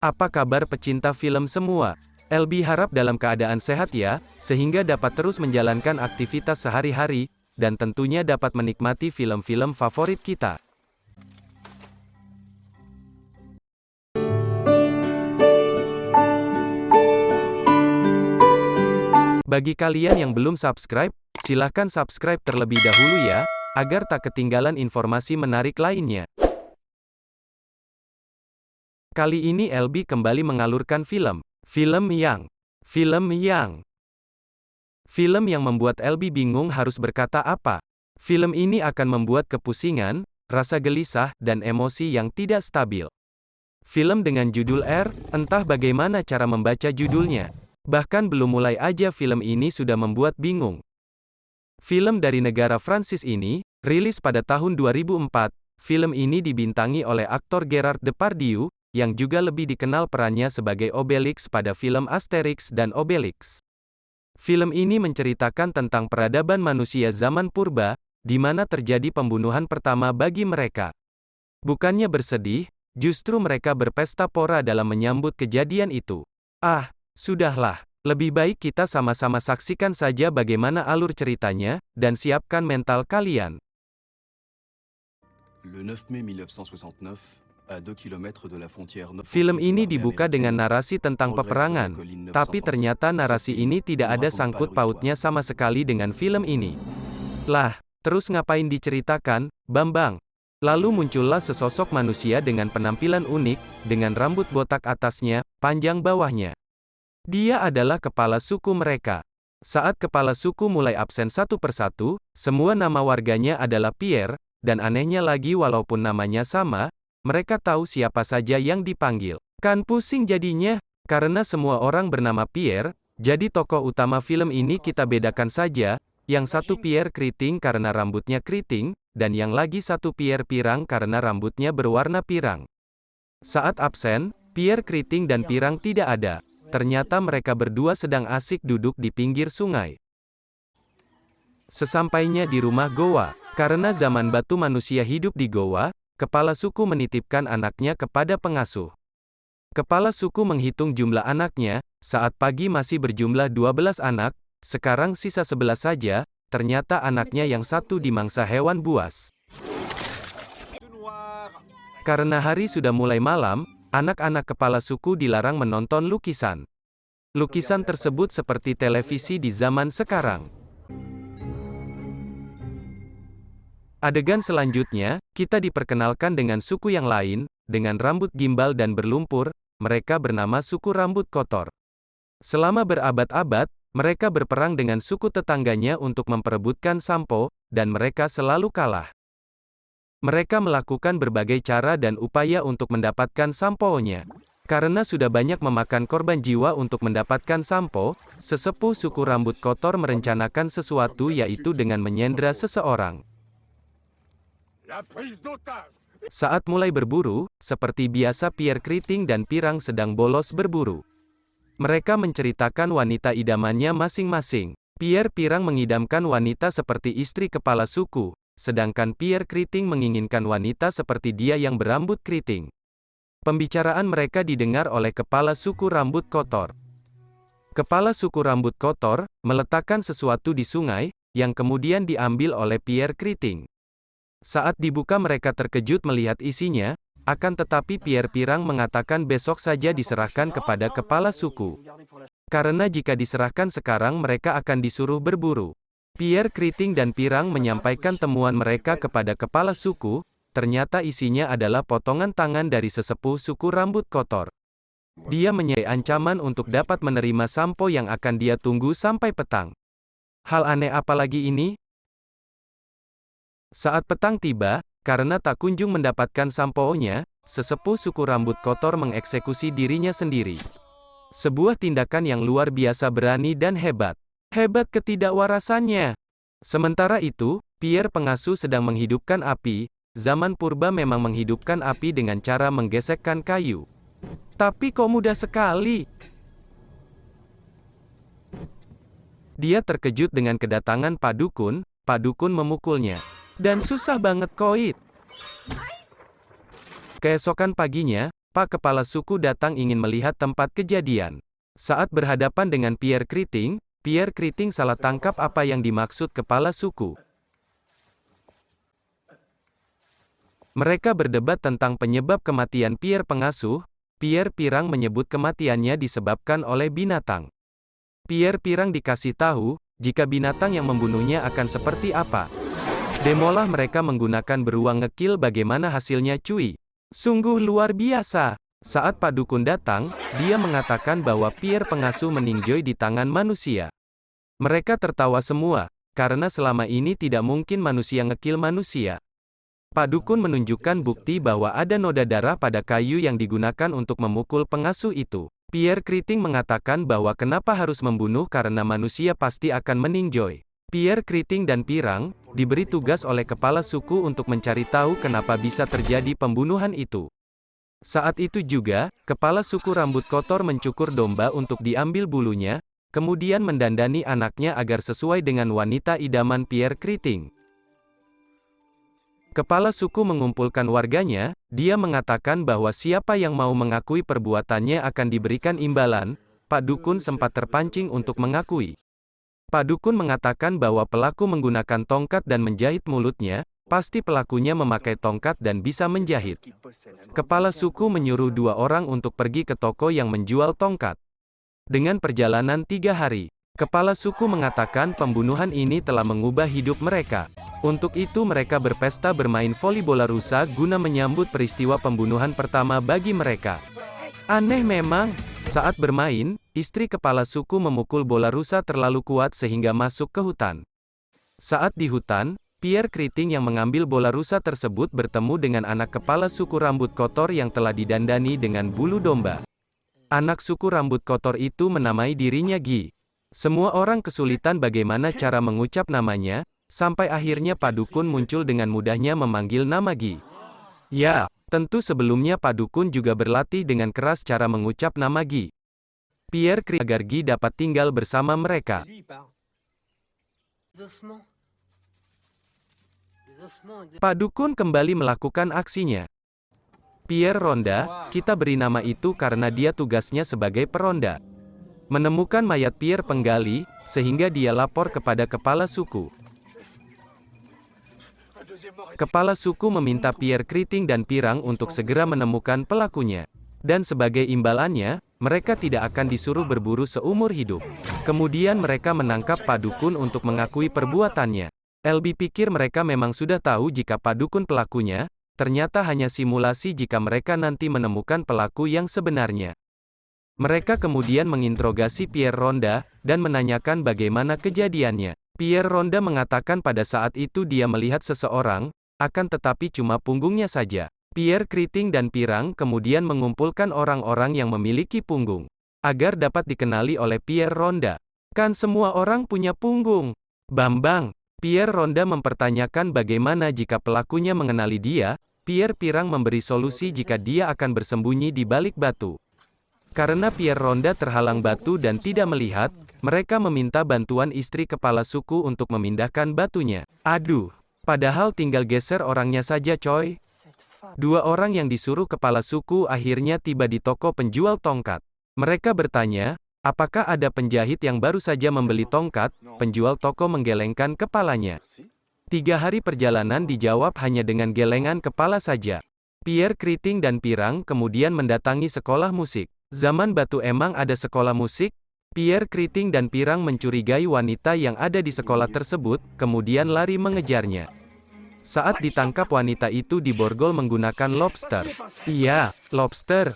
Apa kabar pecinta film semua? LB harap dalam keadaan sehat ya, sehingga dapat terus menjalankan aktivitas sehari-hari, dan tentunya dapat menikmati film-film favorit kita. Bagi kalian yang belum subscribe, silahkan subscribe terlebih dahulu ya, agar tak ketinggalan informasi menarik lainnya. Kali ini LB kembali mengalurkan film yang membuat LB bingung harus berkata apa. Film ini akan membuat kepusingan, rasa gelisah, dan emosi yang tidak stabil. Film dengan judul R, entah bagaimana cara membaca judulnya. Bahkan belum mulai aja film ini sudah membuat bingung. Film dari negara Prancis ini, rilis pada tahun 2004, film ini dibintangi oleh aktor Gerard Depardieu, yang juga lebih dikenal perannya sebagai Obelix pada film Asterix dan Obelix. Film ini menceritakan tentang peradaban manusia zaman purba, di mana terjadi pembunuhan pertama bagi mereka. Bukannya bersedih, justru mereka berpesta pora dalam menyambut kejadian itu. Sudahlah, lebih baik kita sama-sama saksikan saja bagaimana alur ceritanya, dan siapkan mental kalian. Le 9 mai 1969, à 2 km de la frontière nord. Film ini dibuka dengan narasi tentang peperangan, tapi ternyata narasi ini tidak ada sangkut pautnya sama sekali dengan film ini. Lah, terus ngapain diceritakan, Bambang? Lalu muncullah sesosok manusia dengan penampilan unik, dengan rambut botak atasnya, panjang bawahnya. Dia adalah kepala suku mereka. Saat kepala suku mulai absen satu persatu, semua nama warganya adalah Pierre, dan anehnya lagi walaupun namanya sama, mereka tahu siapa saja yang dipanggil. Kan pusing jadinya, karena semua orang bernama Pierre, jadi tokoh utama film ini kita bedakan saja, yang satu Pierre keriting karena rambutnya keriting, dan yang lagi satu Pierre pirang karena rambutnya berwarna pirang. Saat absen, Pierre keriting dan pirang tidak ada. Ternyata mereka berdua sedang asik duduk di pinggir sungai. Sesampainya di rumah goa, karena zaman batu manusia hidup di goa, kepala suku menitipkan anaknya kepada pengasuh. Kepala suku menghitung jumlah anaknya, saat pagi masih berjumlah 12 anak, sekarang sisa 11 saja, ternyata anaknya yang satu dimangsa hewan buas. Karena hari sudah mulai malam, anak-anak kepala suku dilarang menonton lukisan. Lukisan tersebut seperti televisi di zaman sekarang. Adegan selanjutnya, kita diperkenalkan dengan suku yang lain, dengan rambut gimbal dan berlumpur, mereka bernama suku rambut kotor. Selama berabad-abad, mereka berperang dengan suku tetangganya untuk memperebutkan sampo, dan mereka selalu kalah. Mereka melakukan berbagai cara dan upaya untuk mendapatkan sampo-nya. Karena sudah banyak memakan korban jiwa untuk mendapatkan sampo, sesepuh suku rambut kotor merencanakan sesuatu yaitu dengan menyandra seseorang. Saat mulai berburu, seperti biasa Pierre keriting dan pirang sedang bolos berburu. Mereka menceritakan wanita idamannya masing-masing. Pierre pirang mengidamkan wanita seperti istri kepala suku, sedangkan Pierre keriting menginginkan wanita seperti dia yang berambut keriting. Pembicaraan mereka didengar oleh kepala suku rambut kotor. Kepala suku rambut kotor meletakkan sesuatu di sungai, yang kemudian diambil oleh Pierre keriting. Saat dibuka mereka terkejut melihat isinya, akan tetapi Pierre pirang mengatakan besok saja diserahkan kepada kepala suku. Karena jika diserahkan sekarang mereka akan disuruh berburu. Pierre keriting dan pirang menyampaikan temuan mereka kepada kepala suku, ternyata isinya adalah potongan tangan dari sesepuh suku rambut kotor. Dia menyai ancaman untuk dapat menerima sampo yang akan dia tunggu sampai petang. Hal aneh apa lagi ini? Saat petang tiba, karena tak kunjung mendapatkan sampo-nya, sesepuh suku rambut kotor mengeksekusi dirinya sendiri. Sebuah tindakan yang luar biasa berani dan hebat. Hebat ketidakwarasannya. Sementara itu, Pierre pengasuh sedang menghidupkan api. Zaman purba memang menghidupkan api dengan cara menggesekkan kayu. Tapi kok mudah sekali. Dia terkejut dengan kedatangan Pak Dukun memukulnya. Dan susah banget koit. Keesokan paginya, Pak Kepala Suku datang ingin melihat tempat kejadian. Saat berhadapan dengan Pierre Kriting salah tangkap apa yang dimaksud Kepala Suku. Mereka berdebat tentang penyebab kematian Pierre Pengasuh. Pierre Pirang menyebut kematiannya disebabkan oleh binatang. Pierre Pirang dikasih tahu, jika binatang yang membunuhnya akan seperti apa. Demolah mereka menggunakan beruang ngekil, bagaimana hasilnya cuy? Sungguh luar biasa. Saat Pak Dukun datang, dia mengatakan bahwa Pierre Pengasuh meninjoi di tangan manusia. Mereka tertawa semua, karena selama ini tidak mungkin manusia ngekil manusia. Pak Dukun menunjukkan bukti bahwa ada noda darah pada kayu yang digunakan untuk memukul pengasuh itu. Pierre Kriting mengatakan bahwa kenapa harus membunuh karena manusia pasti akan meninjoi. Pierre Kriting dan Pirang diberi tugas oleh kepala suku untuk mencari tahu kenapa bisa terjadi pembunuhan itu. Saat itu juga, kepala suku rambut kotor mencukur domba untuk diambil bulunya, kemudian mendandani anaknya agar sesuai dengan wanita idaman Pierre Kriting. Kepala suku mengumpulkan warganya, dia mengatakan bahwa siapa yang mau mengakui perbuatannya akan diberikan imbalan. Pak Dukun sempat terpancing untuk mengakui. Pak Dukun mengatakan bahwa pelaku menggunakan tongkat dan menjahit mulutnya, pasti pelakunya memakai tongkat dan bisa menjahit. Kepala suku menyuruh 2 orang untuk pergi ke toko yang menjual tongkat. Dengan perjalanan 3 hari, kepala suku mengatakan pembunuhan ini telah mengubah hidup mereka. Untuk itu mereka berpesta bermain voli bola rusa guna menyambut peristiwa pembunuhan pertama bagi mereka. Aneh memang, saat bermain, istri kepala suku memukul bola rusa terlalu kuat sehingga masuk ke hutan. Saat di hutan, Pierre Kriting yang mengambil bola rusa tersebut bertemu dengan anak kepala suku rambut kotor yang telah didandani dengan bulu domba. Anak suku rambut kotor itu menamai dirinya Guy. Semua orang kesulitan bagaimana cara mengucap namanya, sampai akhirnya Pak Dukun muncul dengan mudahnya memanggil nama Guy. Ya, tentu sebelumnya Pak Dukun juga berlatih dengan keras cara mengucap nama Guy. Pierre Kriting agar Guy dapat tinggal bersama mereka. Pak Dukun kembali melakukan aksinya. Pierre ronda, kita beri nama itu karena dia tugasnya sebagai peronda. Menemukan mayat Pierre penggali, sehingga dia lapor kepada kepala suku. Kepala suku meminta Pierre Kriting dan Pirang untuk segera menemukan pelakunya. Dan sebagai imbalannya, mereka tidak akan disuruh berburu seumur hidup. Kemudian mereka menangkap Pak Dukun untuk mengakui perbuatannya. LB pikir mereka memang sudah tahu jika Pak Dukun pelakunya, ternyata hanya simulasi jika mereka nanti menemukan pelaku yang sebenarnya. Mereka kemudian menginterogasi Pierre Ronda, dan menanyakan bagaimana kejadiannya. Pierre Ronda mengatakan pada saat itu dia melihat seseorang, akan tetapi cuma punggungnya saja. Pierre Kriting dan Pirang kemudian mengumpulkan orang-orang yang memiliki punggung, agar dapat dikenali oleh Pierre Ronda. Kan semua orang punya punggung. Bambang. Pierre Ronda mempertanyakan bagaimana jika pelakunya mengenali dia. Pierre Pirang memberi solusi jika dia akan bersembunyi di balik batu. Karena Pierre Ronda terhalang batu dan tidak melihat, mereka meminta bantuan istri kepala suku untuk memindahkan batunya. Aduh, padahal tinggal geser orangnya saja coy. 2 orang yang disuruh kepala suku akhirnya tiba di toko penjual tongkat. Mereka bertanya, apakah ada penjahit yang baru saja membeli tongkat? Penjual toko menggelengkan kepalanya. 3 hari perjalanan dijawab hanya dengan gelengan kepala saja. Pierre Kriting dan Pirang kemudian mendatangi sekolah musik. Zaman batu emang ada sekolah musik? Pierre Kriting dan Pirang mencurigai wanita yang ada di sekolah tersebut, kemudian lari mengejarnya. Saat ditangkap wanita itu diborgol menggunakan lobster. Iya, lobster.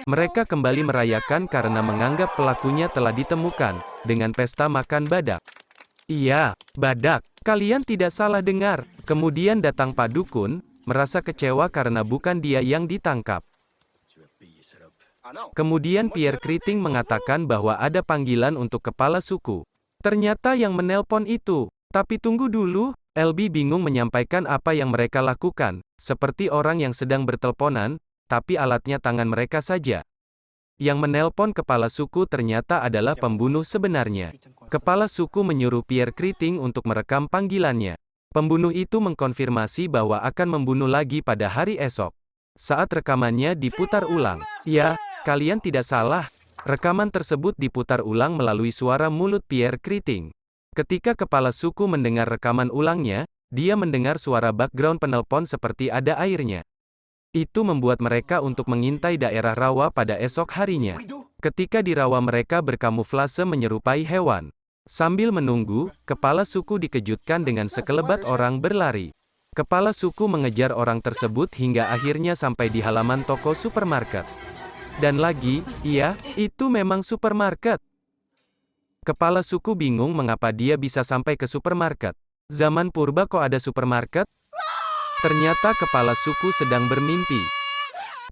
Mereka kembali merayakan karena menganggap pelakunya telah ditemukan, dengan pesta makan badak. Iya, badak. Kalian tidak salah dengar. Kemudian datang Pak Dukun, merasa kecewa karena bukan dia yang ditangkap. Kemudian Pierre Kriting mengatakan bahwa ada panggilan untuk kepala suku. Ternyata yang menelpon itu. Tapi tunggu dulu, LB bingung menyampaikan apa yang mereka lakukan, seperti orang yang sedang berteleponan, tapi alatnya tangan mereka saja. Yang menelpon kepala suku ternyata adalah pembunuh sebenarnya. Kepala suku menyuruh Pierre Kriting untuk merekam panggilannya. Pembunuh itu mengkonfirmasi bahwa akan membunuh lagi pada hari esok. saat rekamannya diputar ulang. Ya, kalian tidak salah. Rekaman tersebut diputar ulang melalui suara mulut Pierre Keating. Ketika kepala suku mendengar rekaman ulangnya, dia mendengar suara background penelpon seperti ada airnya. Itu membuat mereka untuk mengintai daerah rawa pada esok harinya. Ketika di rawa mereka berkamuflase menyerupai hewan. Sambil menunggu, kepala suku dikejutkan dengan sekelebat orang berlari. Kepala suku mengejar orang tersebut hingga akhirnya sampai di halaman toko supermarket. Dan lagi, iya, itu memang supermarket. Kepala suku bingung mengapa dia bisa sampai ke supermarket. Zaman purba kok ada supermarket? Ternyata kepala suku sedang bermimpi.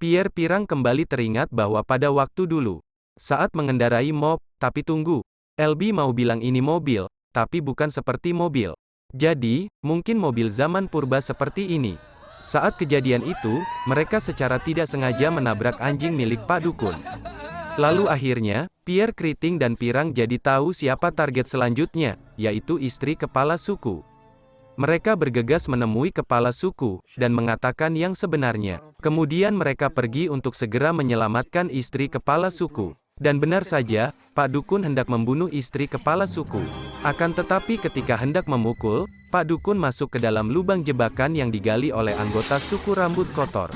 Pierre Pirang kembali teringat bahwa pada waktu dulu, saat mengendarai tapi tunggu, LB mau bilang ini mobil, tapi bukan seperti mobil. Jadi, mungkin mobil zaman purba seperti ini. Saat kejadian itu, mereka secara tidak sengaja menabrak anjing milik Pak Dukun. Lalu akhirnya, Pierre Keating dan Pirang jadi tahu siapa target selanjutnya, yaitu istri kepala suku. Mereka bergegas menemui kepala suku, dan mengatakan yang sebenarnya. Kemudian mereka pergi untuk segera menyelamatkan istri kepala suku. Dan benar saja, Pak Dukun hendak membunuh istri kepala suku. Akan tetapi ketika hendak memukul, Pak Dukun masuk ke dalam lubang jebakan yang digali oleh anggota suku rambut kotor.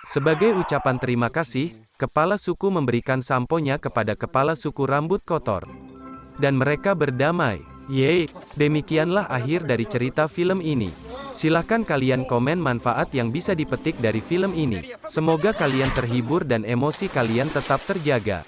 Sebagai ucapan terima kasih, kepala suku memberikan samponya kepada kepala suku rambut kotor. Dan mereka berdamai. Yeay, demikianlah akhir dari cerita film ini. Silahkan kalian komen manfaat yang bisa dipetik dari film ini. Semoga kalian terhibur dan emosi kalian tetap terjaga.